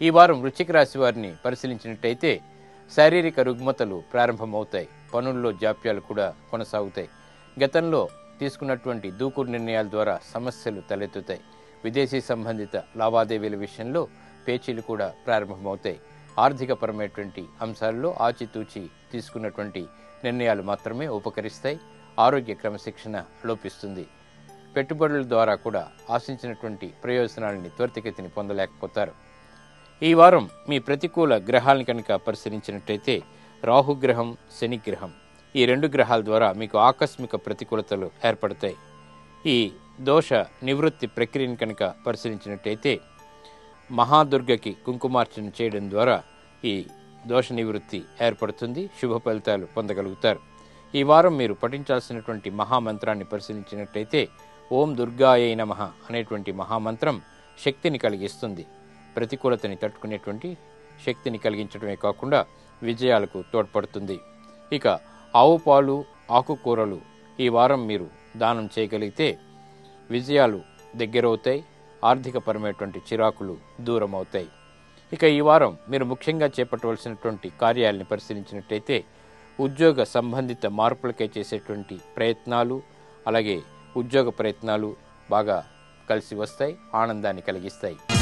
ఈ వారం వృశ్చిక రాశి వారిని పరిశీలించినట్టయితే శారీరక రుగ్మతలు ప్రారంభమవుతాయి. పనుల్లో జాప్యాలు కూడా కొనసాగుతాయి. గతంలో తీసుకున్నటువంటి దూకుడు నిర్ణయాల ద్వారా సమస్యలు తలెత్తుతాయి. విదేశీ సంబంధిత లావాదేవీల విషయంలో పేచీలు కూడా ప్రారంభమవుతాయి. ఆర్థికపరమైనటువంటి అంశాల్లో ఆచితూచి తీసుకున్నటువంటి నిర్ణయాలు మాత్రమే ఉపకరిస్తాయి. ఆరోగ్య క్రమశిక్షణ లోపిస్తుంది. పెట్టుబడుల ద్వారా కూడా ఆశించినటువంటి ప్రయోజనాలని త్వరితగతిని పొందలేకపోతారు. ఈ వారం మీ ప్రతికూల గ్రహాలను కనుక పరిశీలించినట్టయితే రాహుగ్రహం, శనిగ్రహం, ఈ రెండు గ్రహాల ద్వారా మీకు ఆకస్మిక ప్రతికూలతలు ఏర్పడతాయి. ఈ దోష నివృత్తి ప్రక్రియను కనుక పరిశీలించినట్టయితే మహాదుర్గకి కుంకుమార్చన చేయడం ద్వారా ఈ దోష నివృత్తి ఏర్పడుతుంది. శుభ ఫలితాలు పొందగలుగుతారు. ఈ వారం మీరు పఠించాల్సినటువంటి మహామంత్రాన్ని పరిశీలించినట్టయితే ఓం దుర్గాయై నమః అనేటువంటి మహామంత్రం శక్తిని కలిగిస్తుంది. ప్రతికూలతని తట్టుకునేటువంటి శక్తిని కలిగించడమే కాకుండా విజయాలకు తోడ్పడుతుంది. ఇక ఆవు పాలు, ఆకుకూరలు ఈ వారం మీరు దానం చేయగలిగితే విజయాలు దగ్గరవుతాయి. ఆర్థికపరమైనటువంటి చిరాకులు దూరం అవుతాయి. ఇక ఈ వారం మీరు ముఖ్యంగా చేపట్టవలసినటువంటి కార్యాలని పరిశీలించినట్టయితే ఉద్యోగ సంబంధిత మార్పులకై చేసేటువంటి ప్రయత్నాలు, అలాగే ఉద్యోగ ప్రయత్నాలు బాగా కలిసి వస్తాయి, ఆనందాన్ని కలిగిస్తాయి.